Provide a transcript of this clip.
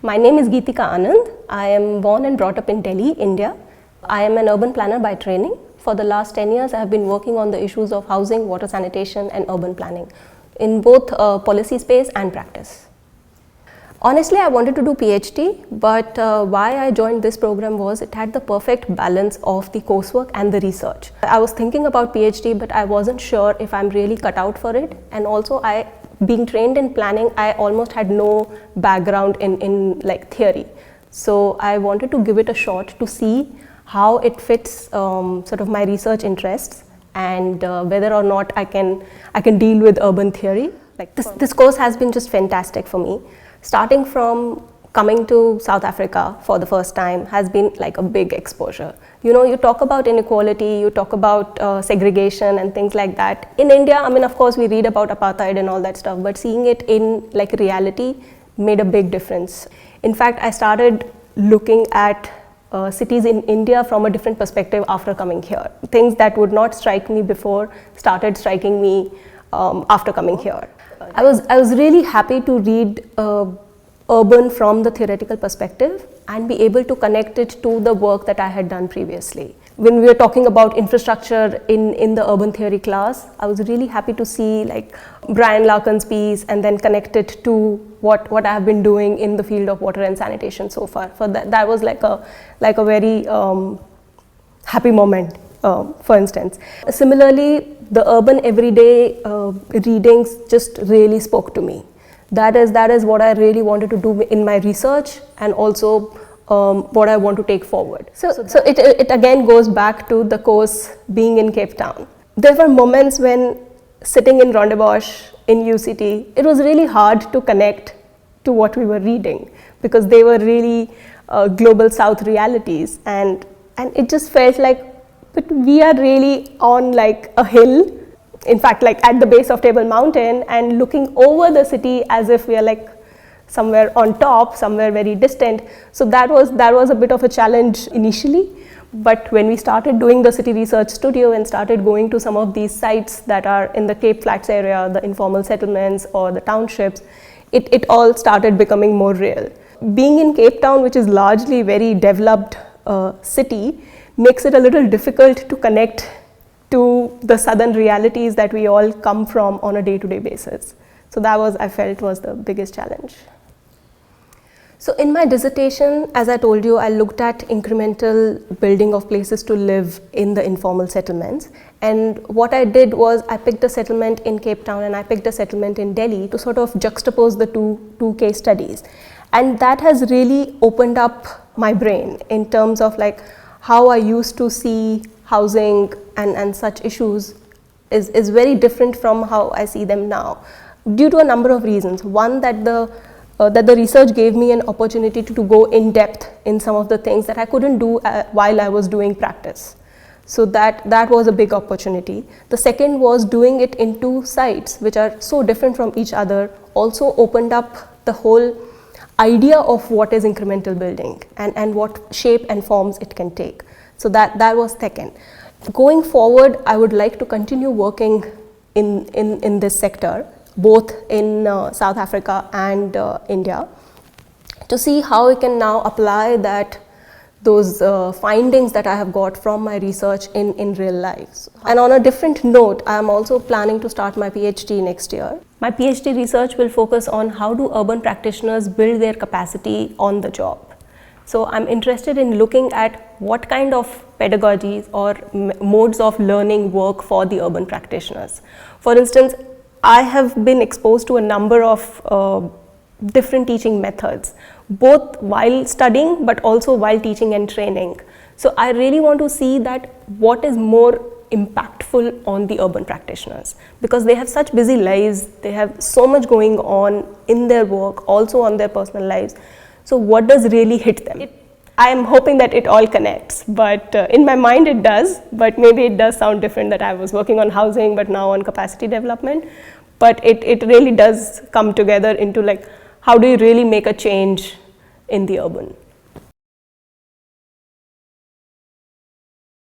My name is Geetika Anand. I am born and brought up in Delhi, India. I am an urban planner by training. For the last 10 years, I have been working on the issues of housing, water sanitation and urban planning in both policy space and practice. Honestly, I wanted to do PhD, but why I joined this program was it had the perfect balance of the coursework and the research. I was thinking about PhD, but I wasn't sure if I'm really cut out for it. And also, being trained in planning, I almost had no background in like theory. So I wanted to give it a shot to see how it fits sort of my research interests and whether or not I can deal with urban theory. Like this course has been just fantastic for me. Starting from coming to South Africa for the first time has been like a big exposure. You know, you talk about inequality, you talk about segregation and things like that. In India, I mean, of course, we read about apartheid and all that stuff, but seeing it in like reality made a big difference. In fact, I started looking at cities in India from a different perspective after coming here. Things that would not strike me before started striking me after coming here. I was really happy to read urban from the theoretical perspective and be able to connect it to the work that I had done previously. When we were talking about infrastructure in the urban theory class, I was really happy to see like Brian Larkin's piece and then connect it to what I have been doing in the field of water and sanitation so far. For that was like a very happy moment. For instance. Similarly, the urban everyday readings just really spoke to me. That is what I really wanted to do in my research and also what I want to take forward. So it again goes back to the course being in Cape Town. There were moments when sitting in Rondebosch in UCT, it was really hard to connect to what we were reading because they were really global South realities and it just felt like but we are really on like a hill, in fact like at the base of Table Mountain and looking over the city as if we are like somewhere on top, somewhere very distant. So that was a bit of a challenge initially, but when we started doing the city research studio and started going to some of these sites that are in the Cape Flats area, the informal settlements or the townships, it all started becoming more real. Being in Cape Town, which is largely very developed city, makes it a little difficult to connect to the southern realities that we all come from on a day-to-day basis. So that was, I felt, was the biggest challenge. So in my dissertation, as I told you, I looked at incremental building of places to live in the informal settlements. And what I did was I picked a settlement in Cape Town and I picked a settlement in Delhi to sort of juxtapose the two case studies. And that has really opened up my brain in terms of like how I used to see housing and such issues is very different from how I see them now, due to a number of reasons. One, that the research gave me an opportunity to go in depth in some of the things that I couldn't do while I was doing practice. So that was a big opportunity. The second was doing it in two sites which are so different from each other also opened up the whole idea of what is incremental building and what shape and forms it can take. So that was second. Going forward, I would like to continue working in this sector, both in South Africa and India, to see how we can now apply those findings that I have got from my research in real life. And on a different note, I am also planning to start my PhD next year. My PhD research will focus on how do urban practitioners build their capacity on the job. So I'm interested in looking at what kind of pedagogies or modes of learning work for the urban practitioners. For instance, I have been exposed to a number of different teaching methods, both while studying but also while teaching and training. So I really want to see that what is more impactful on the urban practitioners, because they have such busy lives, they have so much going on in their work, also on their personal lives. So what does really hit them? I am hoping that it all connects, but in my mind it does, but maybe it does sound different that I was working on housing but now on capacity development. But it really does come together into like, how do you really make a change in the urban?